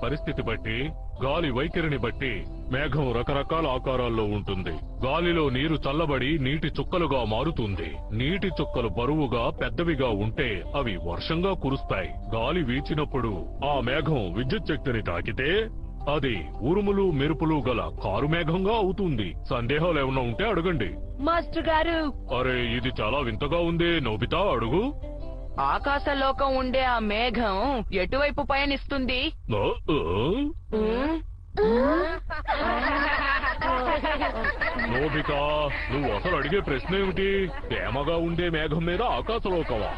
పరిస్థితి బట్టి, గాలి వైఖరిని బట్టి మేఘం రకరకాల ఆకారాల్లో ఉంటుంది. గాలిలో నీరు చల్లబడి నీటి చుక్కలుగా మారుతుంది. నీటి చుక్కలు బరువుగా పెద్దవిగా ఉంటే అవి వర్షంగా కురుస్తాయి. గాలి వీచినప్పుడు ఆ మేఘం విద్యుత్ శక్తిని తాకితే అది ఉరుములు మెరుపులు గల కారు మేఘంగా అవుతుంది. సందేహాలు ఏమన్నా ఉంటే అడగండి. మాస్టర్ గారు, అరే ఇది చాలా వింతగా ఉంది. నోబితా అడుగు. ఆకాశలోకం ఉండే ఆ మేఘం ఎటువైపు పయనిస్తుంది? ఆ, ఆ? నోబితా, నువ్వు అసలు అడిగే ప్రశ్న ఏమిటి? తేమగా ఉండే మేఘం మీద ఆకాశలోకమా?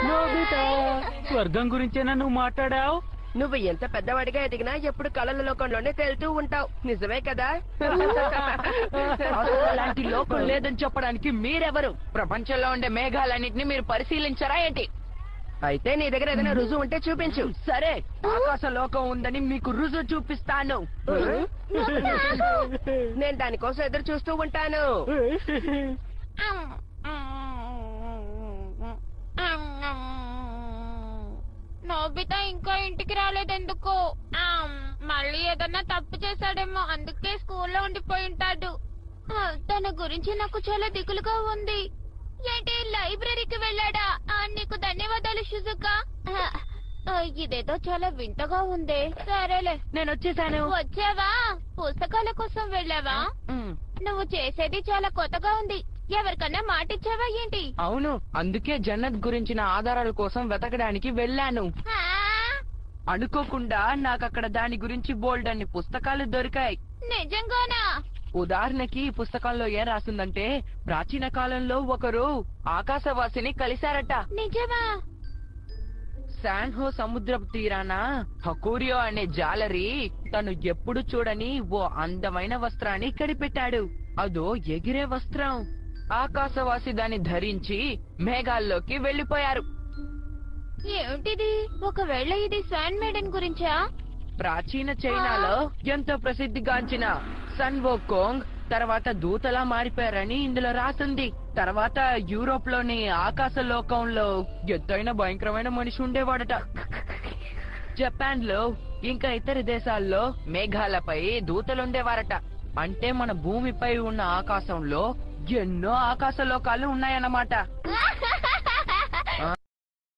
నోబితా, స్వర్గం గురించేనా నువ్వు మాట్లాడావు? నువ్వు ఎంత పెద్దవాడిగా ఎదిగినా ఎప్పుడు కళల లోకంలోనే తేలుతూ ఉంటావు. నిజమే కదా? అసలు అలాంటి లోకం లేదని చెప్పడానికి మీరెవరు? ప్రపంచంలో ఉండే మేఘాలన్నింటినీ మీరు పరిశీలించారా ఏంటి? అయితే నీ దగ్గర ఏదైనా రుజువు ఉంటే చూపించు. సరే, ఆకాశ లోకం ఉందని మీకు రుజువు చూపిస్తాను. నేను దానికోసం ఎదురు చూస్తూ ఉంటాను. నోబితా ఇంకా ఇంటికి రాలేదెందుకు? మళ్ళీ ఏదన్నా తప్పు చేశాడేమో, అందుకే స్కూల్లో ఉండిపోయి ఉంటాడు. తన గురించి నాకు చాలా దిగులుగా ఉంది. ఏంటి, లైబ్రరీకి వెళ్ళాడా? నీకు ధన్యవాదాలు షుజుకా. ఇదేదో చాలా వింతగా ఉంది. సరేలే, నేను వచ్చేసాను. వచ్చావా? పుస్తకాల కోసం వెళ్ళావా? నువ్వు చేసేది చాలా కొత్తగా ఉంది. ఎవరికన్నా మాటిచ్చావా ఏంటి? అవును, అందుకే జన్నత్ గురించిన ఆధారాల కోసం వెతకడానికి వెళ్ళాను. అనుకోకుండా నాకక్కడ దాని గురించి బోల్డ్ అన్ని పుస్తకాలు దొరికాయి. నిజంగానా? ఉదాహరణకి ఈ పుస్తకంలో ఏం రాసిందంటే, ప్రాచీన కాలంలో ఒకరు ఆకాశవాసిని కలిశారట. నిజమా? శాన్హో సముద్రపు తీరాన హకూరియో అనే జాలరి తను ఎప్పుడు చూడని ఓ అందమైన వస్త్రాన్ని కనిపెట్టాడు. అదో ఎగిరే వస్త్రం. ఆకాశవాసి దాన్ని ధరించి మేఘాల్లోకి వెళ్లిపోయారు. ఏమిటిది? ఒకవేళ ఇది శాన్ మేడన్ గురించా? ప్రాచీన చైనాలో ఎంతో ప్రసిద్ధిగాంచిన సన్ వోకోంగ్ తర్వాత దూతలా మారిపోయారని ఇందులో రాసింది. తర్వాత యూరోప్ లోని ఆకాశ లోకంలో ఎత్తైన భయంకరమైన మనిషి ఉండేవాడట. జపాన్ లో ఇంకా ఇతర దేశాల్లో మేఘాలపై దూతలుండేవారట. అంటే మన భూమిపై ఉన్న ఆకాశంలో ఎన్నో ఆకాశ లోకాలు ఉన్నాయన్నమాట.